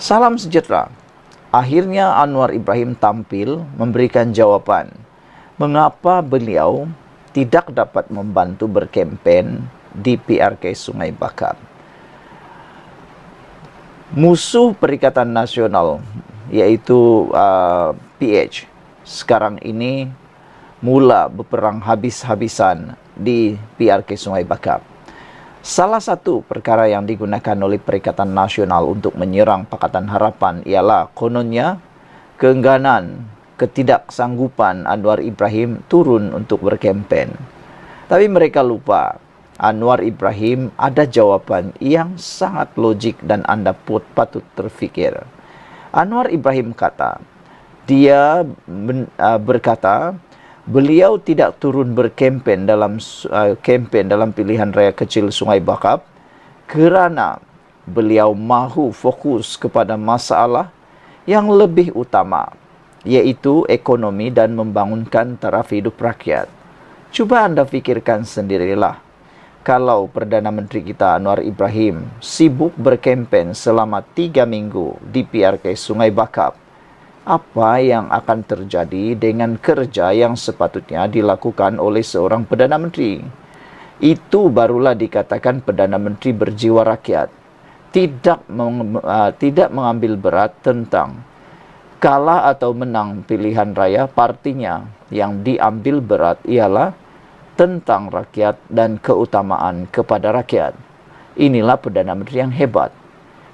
Salam sejahtera. Akhirnya Anwar Ibrahim tampil memberikan jawaban mengapa beliau tidak dapat membantu berkempen di PRK Sungai Bakap. Musuh Perikatan Nasional yaitu PH sekarang ini mula berperang habis-habisan di PRK Sungai Bakap. Salah satu perkara yang digunakan oleh Perikatan Nasional untuk menyerang Pakatan Harapan ialah kononnya keengganan, ketidaksanggupan Anwar Ibrahim turun untuk berkempen. Tapi mereka lupa, Anwar Ibrahim ada jawaban yang sangat logik dan Anda patut terfikir. Anwar Ibrahim berkata, beliau tidak turun berkempen dalam pilihan raya kecil Sungai Bakap kerana beliau mahu fokus kepada masalah yang lebih utama, yaitu ekonomi dan membangunkan taraf hidup rakyat. Cuba Anda fikirkan sendirilah, kalau Perdana Menteri kita Anwar Ibrahim sibuk berkempen selama 3 minggu di PRK Sungai Bakap, apa yang akan terjadi dengan kerja yang sepatutnya dilakukan oleh seorang Perdana Menteri? Itu barulah dikatakan Perdana Menteri berjiwa rakyat. Tidak mengambil berat tentang kalah atau menang pilihan raya partinya. Yang diambil berat ialah tentang rakyat dan keutamaan kepada rakyat. Inilah Perdana Menteri yang hebat.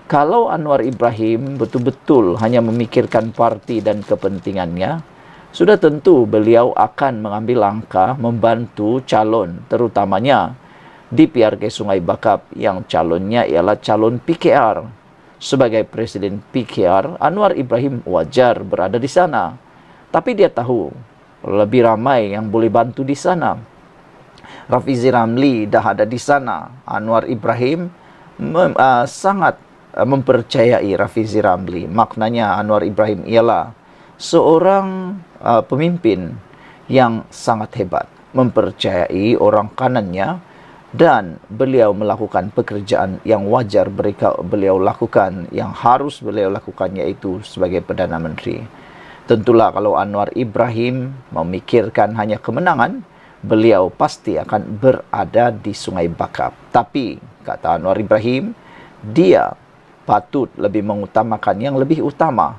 Kalau Anwar Ibrahim betul-betul hanya memikirkan parti dan kepentingannya, sudah tentu beliau akan mengambil langkah membantu calon, terutamanya di PRK Sungai Bakap yang calonnya ialah calon PKR. Sebagai Presiden PKR, Anwar Ibrahim wajar berada di sana. Tapi dia tahu lebih ramai yang boleh bantu di sana. Rafizi Ramli dah ada di sana. Anwar Ibrahim sangat mempercayai Rafizi Ramli. Maknanya Anwar Ibrahim ialah seorang pemimpin yang sangat hebat, mempercayai orang kanannya, dan beliau melakukan pekerjaan yang wajar beliau lakukan, yang harus beliau lakukan, yaitu sebagai Perdana Menteri. Tentulah kalau Anwar Ibrahim memikirkan hanya kemenangan, beliau pasti akan berada di Sungai Bakap. Tapi kata Anwar Ibrahim, dia patut lebih mengutamakan yang lebih utama,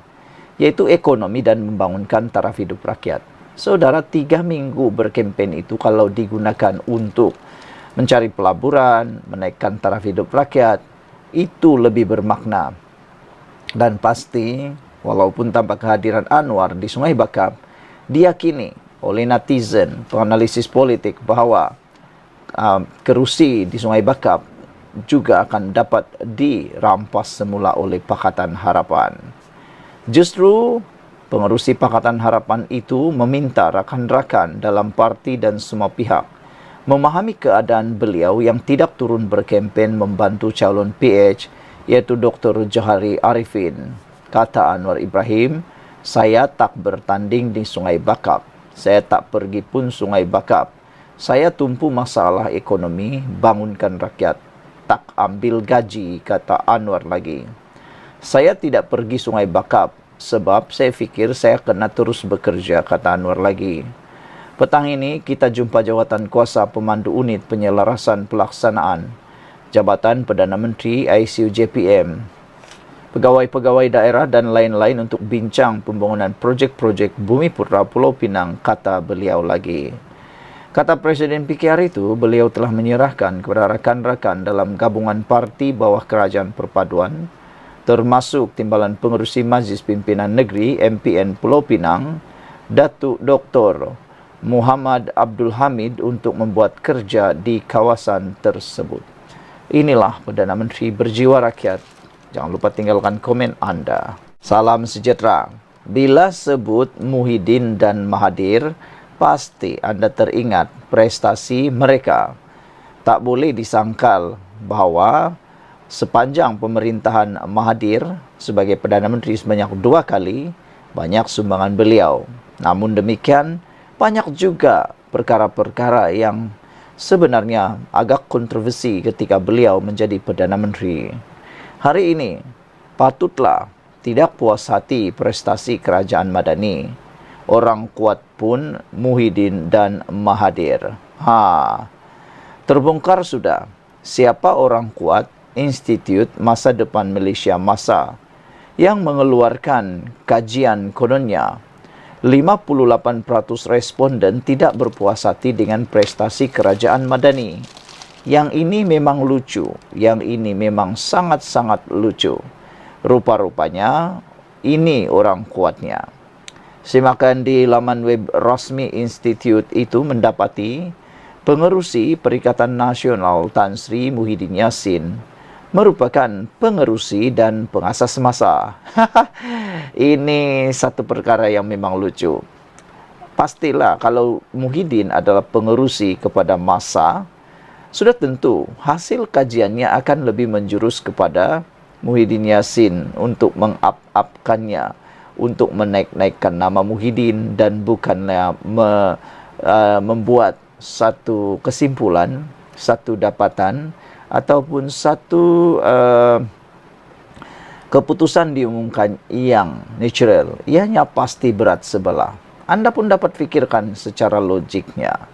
yaitu ekonomi dan membangunkan taraf hidup rakyat. Saudara, 3 minggu berkempen itu kalau digunakan untuk mencari pelaburan, menaikkan taraf hidup rakyat, itu lebih bermakna. Dan pasti, walaupun tanpa kehadiran Anwar di Sungai Bakap, diyakini oleh netizen, penganalisis politik bahwa kerusi di Sungai Bakap juga akan dapat dirampas semula oleh Pakatan Harapan. Justru pengerusi Pakatan Harapan itu meminta rakan-rakan dalam parti dan semua pihak memahami keadaan beliau yang tidak turun berkempen membantu calon PH, yaitu Dr. Johari Arifin. Kata Anwar Ibrahim, saya tak bertanding di Sungai Bakap. Saya tak pergi pun Sungai Bakap. Saya tumpu masalah ekonomi, bangunkan rakyat. Tak ambil gaji, kata Anwar lagi. Saya tidak pergi Sungai Bakap sebab saya fikir saya kena terus bekerja, kata Anwar lagi. Petang ini kita jumpa jawatan kuasa pemandu unit penyelarasan pelaksanaan Jabatan Perdana Menteri ICU JPM, pegawai-pegawai daerah dan lain-lain untuk bincang pembangunan projek-projek Bumi Putra Pulau Pinang, kata beliau lagi. Kata Presiden PKR itu, beliau telah menyerahkan kepada rakan-rakan dalam gabungan parti bawah Kerajaan Perpaduan, termasuk Timbalan Pengerusi Majlis Pimpinan Negeri MPN Pulau Pinang, Datuk Dr. Muhammad Abdul Hamid untuk membuat kerja di kawasan tersebut. Inilah Perdana Menteri berjiwa rakyat. Jangan lupa tinggalkan komen Anda. Salam sejahtera. Bila sebut Muhyiddin dan Mahathir, pasti Anda teringat prestasi mereka. Tak boleh disangkal bahawa sepanjang pemerintahan Mahathir sebagai Perdana Menteri sebanyak 2 kali, banyak sumbangan beliau. Namun demikian, banyak juga perkara-perkara yang sebenarnya agak kontroversi ketika beliau menjadi Perdana Menteri. Hari ini, patutlah tidak puas hati prestasi kerajaan Madani. Orang kuat pun Muhyiddin dan Mahathir. Terbongkar sudah siapa orang kuat Institut Masa Depan Malaysia MASA yang mengeluarkan kajian kononnya 58% responden tidak berpuas hati dengan prestasi kerajaan Madani. Yang ini memang lucu, yang ini memang sangat-sangat lucu. Rupa-rupanya ini orang kuatnya. Simakan di laman web rasmi institut itu mendapati pengerusi Perikatan Nasional Tan Sri Muhyiddin Yassin merupakan pengerusi dan pengasas MASA. Ini satu perkara yang memang lucu. Pastilah kalau Muhyiddin adalah pengerusi kepada MASA, sudah tentu hasil kajiannya akan lebih menjurus kepada Muhyiddin Yassin untuk meng-up-upkannya, untuk menaik-naikkan nama Muhyiddin dan bukannya membuat satu kesimpulan, satu dapatan ataupun satu keputusan diumumkan yang natural. Ianya pasti berat sebelah. Anda pun dapat fikirkan secara logiknya.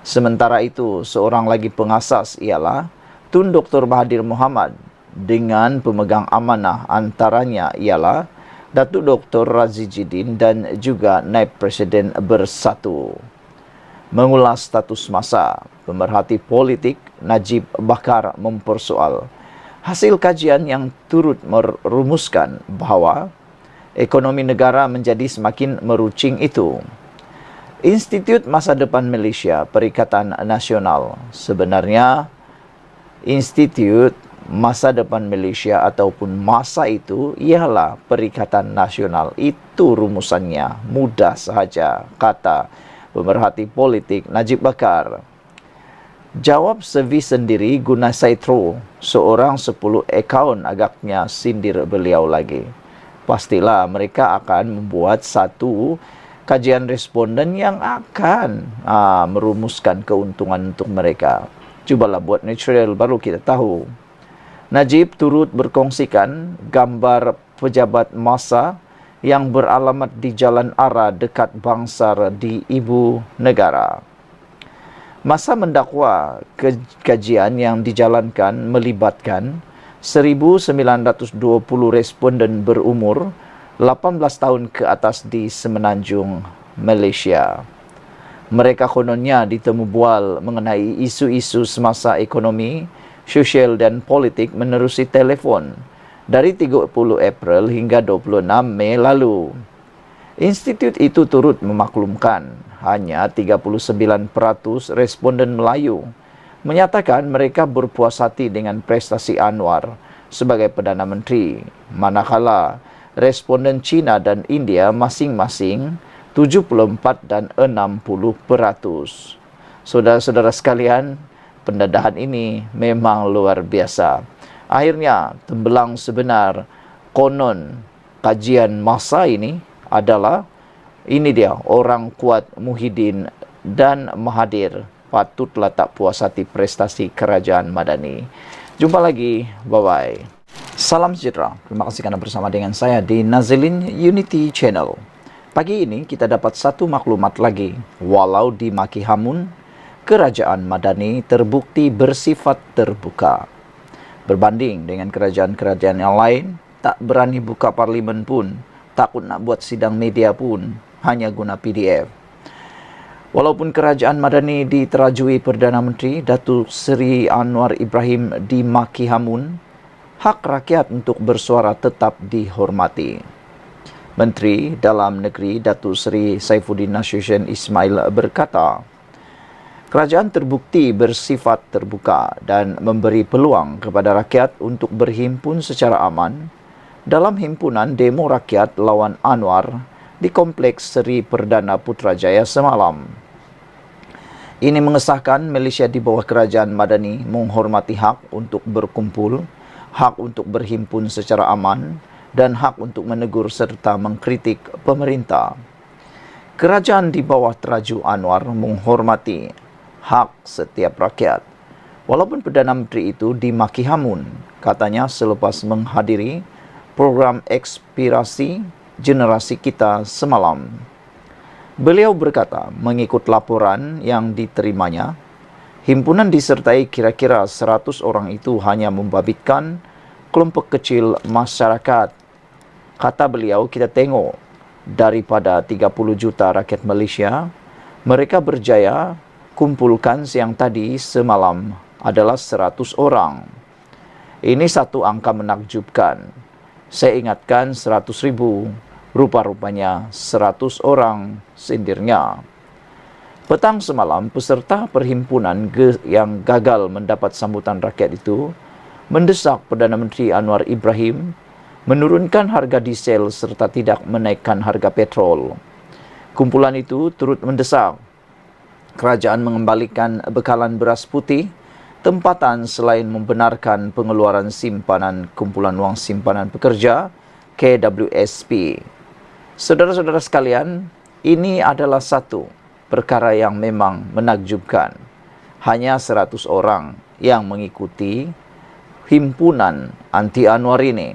Sementara itu, seorang lagi pengasas ialah Tun Dr. Mahathir Mohamad dengan pemegang amanah antaranya ialah Datuk Dr. Razidin dan juga Naib Presiden Bersatu. Mengulas status MASA, pemerhati politik Najib Bakar mempersoal hasil kajian yang turut merumuskan bahawa ekonomi negara menjadi semakin merucing itu. Institut Masa Depan Malaysia Perikatan Nasional sebenarnya Institut Masa Depan Malaysia ataupun MASA itu ialah Perikatan Nasional. Itu rumusannya, mudah sahaja, kata pemerhati politik Najib Bakar. Jawab servis sendiri guna Saitro, seorang 10 akaun agaknya sindir beliau lagi. Pastilah mereka akan membuat satu kajian responden yang akan merumuskan keuntungan untuk mereka. Cubalah buat natural baru kita tahu. Najib turut berkongsikan gambar pejabat MASA yang beralamat di Jalan Ara dekat Bangsar di Ibu Negara. MASA mendakwa kajian yang dijalankan melibatkan 1,920 responden berumur 18 tahun ke atas di Semenanjung Malaysia. Mereka kononnya ditemu bual mengenai isu-isu semasa ekonomi, sosial dan politik menerusi telefon dari 30 April hingga 26 Mei lalu. Institut itu turut memaklumkan hanya 39% responden Melayu menyatakan mereka berpuas hati dengan prestasi Anwar sebagai Perdana Menteri, manakala responden China dan India masing-masing 74 dan 60%. Saudara-saudara sekalian, pendedahan ini memang luar biasa. Akhirnya, tembelang sebenar konon kajian MASA ini adalah ini dia, orang kuat Muhyiddin dan Mahathir patutlah tak puas hati prestasi kerajaan Madani. Jumpa lagi, bye-bye. Salam sejahtera. Terima kasih kerana bersama dengan saya di Nazilin Unity Channel. Pagi ini kita dapat satu maklumat lagi. Walau dimaki hamun, kerajaan Madani terbukti bersifat terbuka. Berbanding dengan kerajaan-kerajaan yang lain, tak berani buka parlimen pun, takut nak buat sidang media pun, hanya guna PDF. Walaupun kerajaan Madani diterajui Perdana Menteri Datuk Seri Anwar Ibrahim dimaki hamun, hak rakyat untuk bersuara tetap dihormati. Menteri Dalam Negeri Datuk Seri Saifuddin Nasution Ismail berkata, kerajaan terbukti bersifat terbuka dan memberi peluang kepada rakyat untuk berhimpun secara aman dalam himpunan demo rakyat lawan Anwar di Kompleks Seri Perdana Putrajaya semalam. Ini mengesahkan Malaysia di bawah kerajaan Madani menghormati hak untuk berkumpul, hak untuk berhimpun secara aman, dan hak untuk menegur serta mengkritik pemerintah. Kerajaan di bawah teraju Anwar menghormati hak setiap rakyat. Walaupun Perdana Menteri itu dimaki hamun, katanya selepas menghadiri program ekspirasi generasi kita semalam. Beliau berkata, mengikut laporan yang diterimanya, himpunan disertai kira-kira 100 orang itu hanya membabitkan kelompok kecil masyarakat. Kata beliau, kita tengok daripada 30 juta rakyat Malaysia, mereka berjaya kumpulkan siang tadi semalam adalah 100 orang. Ini satu angka menakjubkan. Saya ingatkan 100,000, rupa-rupanya 100 orang, sindirnya. Petang semalam, peserta perhimpunan yang gagal mendapat sambutan rakyat itu mendesak Perdana Menteri Anwar Ibrahim menurunkan harga diesel serta tidak menaikkan harga petrol. Kumpulan itu turut mendesak kerajaan mengembalikan bekalan beras putih tempatan selain membenarkan pengeluaran simpanan Kumpulan Wang Simpanan Pekerja KWSP. Saudara-saudara sekalian, ini adalah satu perkara yang memang menakjubkan. Hanya 100 orang yang mengikuti himpunan anti Anwar ini.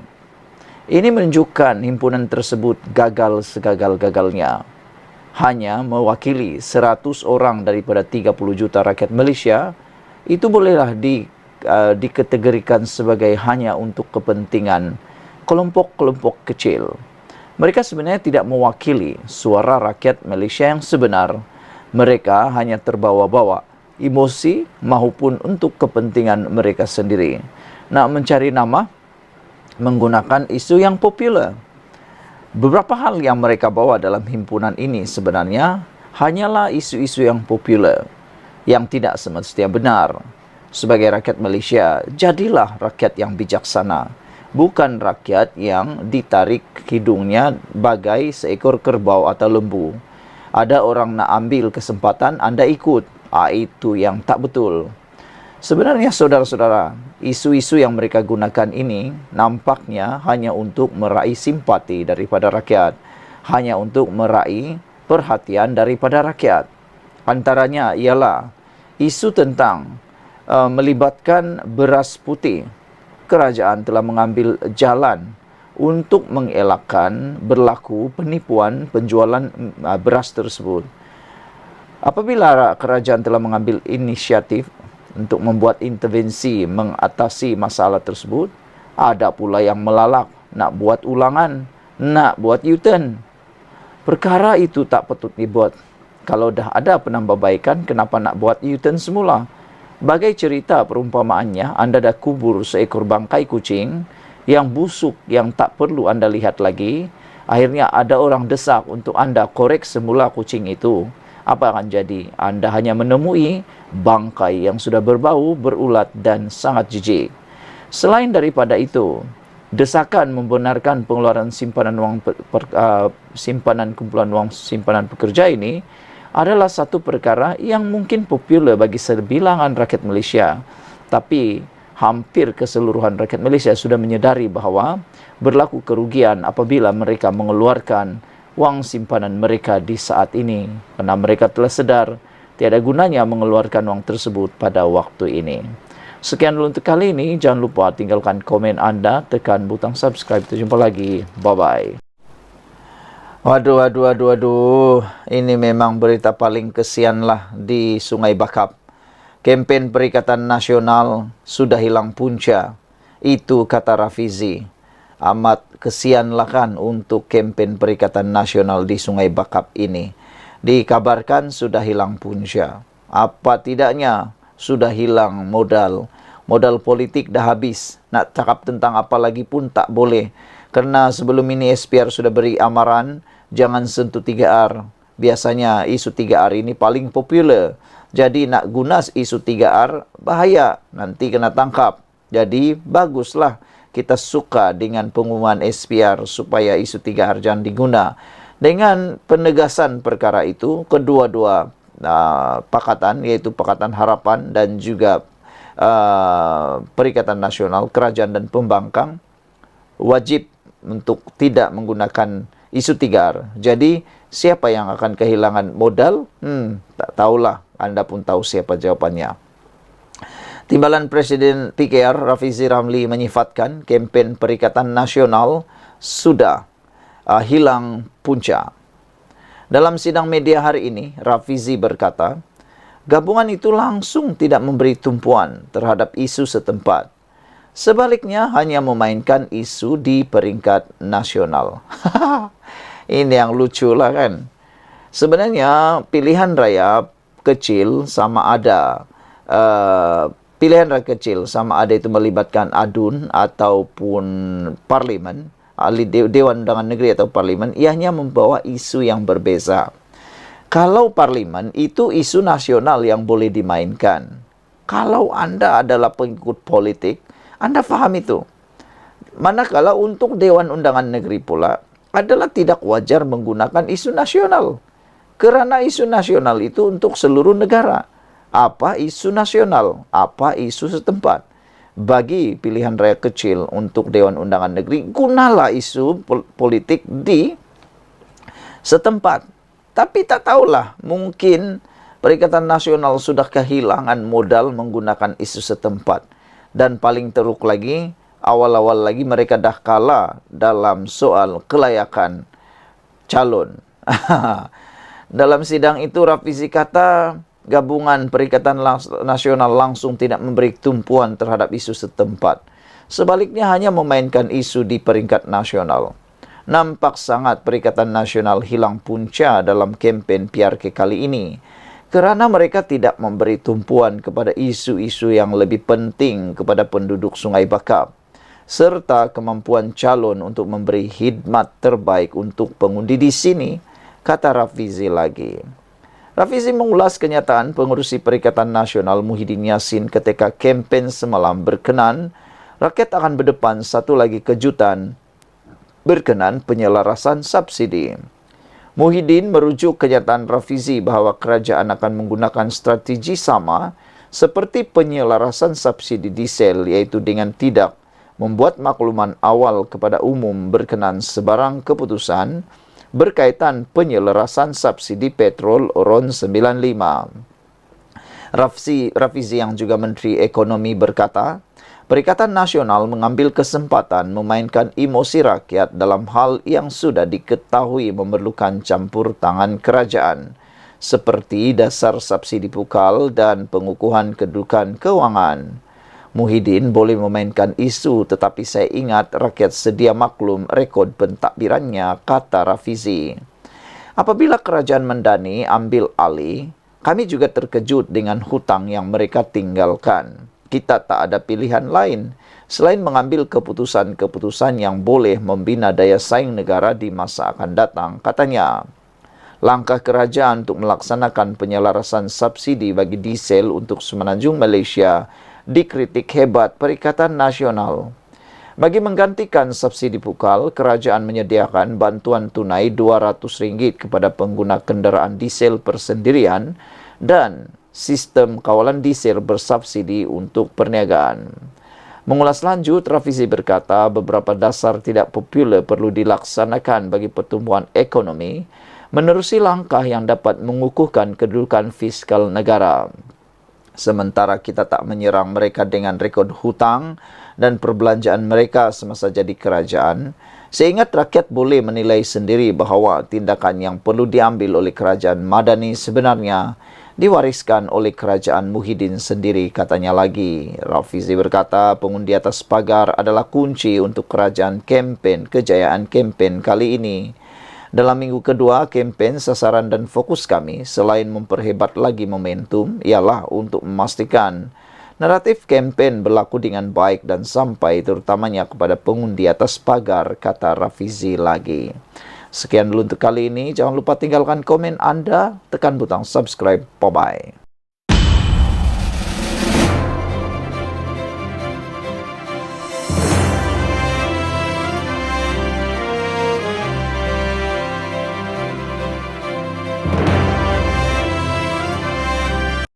Ini menunjukkan himpunan tersebut gagal segagal-gagalnya. Hanya mewakili 100 orang daripada 30 juta rakyat Malaysia, itu bolehlah dikategorikan sebagai hanya untuk kepentingan kelompok-kelompok kecil. Mereka sebenarnya tidak mewakili suara rakyat Malaysia yang sebenar. Mereka hanya terbawa-bawa emosi maupun untuk kepentingan mereka sendiri. Nak mencari nama menggunakan isu yang popular. Beberapa hal yang mereka bawa dalam himpunan ini sebenarnya hanyalah isu-isu yang popular, yang tidak semestinya benar. Sebagai rakyat Malaysia, jadilah rakyat yang bijaksana, bukan rakyat yang ditarik hidungnya bagai seekor kerbau atau lembu. Ada orang nak ambil kesempatan, anda ikut. Itu yang tak betul. Sebenarnya saudara-saudara, isu-isu yang mereka gunakan ini nampaknya hanya untuk meraih simpati daripada rakyat, hanya untuk meraih perhatian daripada rakyat. Antaranya ialah isu tentang melibatkan beras putih. Kerajaan telah mengambil jalan untuk mengelakkan berlaku penipuan penjualan beras tersebut. Apabila kerajaan telah mengambil inisiatif untuk membuat intervensi mengatasi masalah tersebut, ada pula yang melalak, nak buat ulangan, nak buat U-turn. Perkara itu tak patut dibuat. Kalau dah ada penambahbaikan, kenapa nak buat U-turn semula? Bagai cerita perumpamaannya, anda dah kubur seekor bangkai kucing yang busuk, yang tak perlu anda lihat lagi. Akhirnya ada orang desak untuk anda korek semula kucing itu. Apa akan jadi? Anda hanya menemui bangkai yang sudah berbau, berulat dan sangat jijik. Selain daripada itu, desakan membenarkan pengeluaran simpanan wang simpanan Kumpulan Wang Simpanan Pekerja ini adalah satu perkara yang mungkin popular bagi sebilangan rakyat Malaysia. Tapi hampir keseluruhan rakyat Malaysia sudah menyedari bahawa berlaku kerugian apabila mereka mengeluarkan wang simpanan mereka di saat ini, karena mereka telah sedar tiada gunanya mengeluarkan wang tersebut pada waktu ini. Sekian dulu untuk kali ini. Jangan lupa tinggalkan komen anda, tekan butang subscribe. Kita jumpa lagi. Bye-bye. Waduh. Ini memang berita paling kesian lah di Sungai Bakap. Kempen Perikatan Nasional sudah hilang punca. Itu kata Rafizi. Amat kesianlah kan untuk kempen Perikatan Nasional di Sungai Bakap ini. Dikabarkan sudah hilang punca. Apa tidaknya sudah hilang modal. Modal politik dah habis. Nak cakap tentang apa lagi pun tak boleh. Kerana sebelum ini SPR sudah beri amaran, jangan sentuh 3R. Biasanya isu 3R ini paling popular. Jadi nak guna isu 3R, bahaya. Nanti kena tangkap. Jadi baguslah kita suka dengan pengumuman SPR supaya isu 3R jangan diguna. Dengan penegasan perkara itu, kedua-dua pakatan, yaitu Pakatan Harapan dan juga Perikatan Nasional, Kerajaan dan Pembangkang, wajib untuk tidak menggunakan isu 3R. Jadi, siapa yang akan kehilangan modal? Tak tahulah. Anda pun tahu siapa jawapannya. Timbalan Presiden PKR Rafizi Ramli menyifatkan kempen Perikatan Nasional sudah hilang punca. Dalam sidang media hari ini, Rafizi berkata, gabungan itu langsung tidak memberi tumpuan terhadap isu setempat. Sebaliknya hanya memainkan isu di peringkat nasional. Ini yang lucu lah kan. Sebenarnya pilihan raya kecil sama ada pilihan raya kecil sama ada itu melibatkan ADUN ataupun parlimen, Dewan Undangan Negeri atau parlimen, ianya membawa isu yang berbeza. Kalau parlimen itu isu nasional yang boleh dimainkan. Kalau Anda adalah pengikut politik, Anda paham itu. Manakala untuk Dewan Undangan Negeri pula adalah tidak wajar menggunakan isu nasional. Karena isu nasional itu untuk seluruh negara. Apa isu nasional? Apa isu setempat? Bagi pilihan raya kecil untuk Dewan Undangan Negeri, gunalah isu politik di setempat. Tapi tak tahulah, mungkin Perikatan Nasional sudah kehilangan modal menggunakan isu setempat. Dan paling teruk lagi, awal-awal lagi mereka dah kalah dalam soal kelayakan calon. Dalam sidang itu Rafizi kata gabungan Perikatan Nasional langsung tidak memberi tumpuan terhadap isu setempat. Sebaliknya hanya memainkan isu di peringkat nasional. Nampak sangat Perikatan Nasional hilang punca dalam kempen PRK kali ini. Kerana mereka tidak memberi tumpuan kepada isu-isu yang lebih penting kepada penduduk Sungai Bakap. Serta kemampuan calon untuk memberi khidmat terbaik untuk pengundi di sini, kata Rafizi lagi. Rafizi mengulas kenyataan pengurusi Perikatan Nasional Muhyiddin Yassin ketika kempen semalam berkenan, rakyat akan berdepan satu lagi kejutan berkenan penyelarasan subsidi. Muhyiddin merujuk kenyataan Rafizi bahawa kerajaan akan menggunakan strategi sama seperti penyelarasan subsidi diesel, iaitu dengan tidak membuat makluman awal kepada umum berkenan sebarang keputusan berkaitan penyelarasan subsidi petrol RON 95. Rafizi yang juga Menteri Ekonomi berkata, Perikatan Nasional mengambil kesempatan memainkan emosi rakyat dalam hal yang sudah diketahui memerlukan campur tangan kerajaan, seperti dasar subsidi pukal dan pengukuhan kedudukan kewangan. Muhyiddin boleh memainkan isu, tetapi saya ingat rakyat sedia maklum rekod pentadbirannya, kata Rafizi. Apabila kerajaan Mendani ambil alih, kami juga terkejut dengan hutang yang mereka tinggalkan. Kita tak ada pilihan lain selain mengambil keputusan-keputusan yang boleh membina daya saing negara di masa akan datang, katanya. Langkah kerajaan untuk melaksanakan penyelarasan subsidi bagi diesel untuk Semenanjung Malaysia dikritik hebat Perikatan Nasional. Bagi menggantikan subsidi pukal, kerajaan menyediakan bantuan tunai RM200 kepada pengguna kenderaan diesel persendirian dan sistem kawalan diesel bersubsidi untuk perniagaan. Mengulas lanjut, Rafizi berkata beberapa dasar tidak popular perlu dilaksanakan bagi pertumbuhan ekonomi menerusi langkah yang dapat mengukuhkan kedudukan fiskal negara. Sementara kita tak menyerang mereka dengan rekod hutang dan perbelanjaan mereka semasa jadi kerajaan, saya ingat rakyat boleh menilai sendiri bahawa tindakan yang perlu diambil oleh kerajaan Madani sebenarnya diwariskan oleh kerajaan Muhyiddin sendiri, katanya lagi. Rafizi berkata pengundi atas pagar adalah kunci untuk kerajaan kejayaan kempen kali ini. Dalam minggu kedua kempen, sasaran dan fokus kami selain memperhebat lagi momentum ialah untuk memastikan naratif kempen berlaku dengan baik dan sampai terutamanya kepada pengundi atas pagar, kata Rafizi lagi. Sekian dulu untuk kali ini. Jangan lupa tinggalkan komen Anda, tekan butang subscribe. Bye-bye.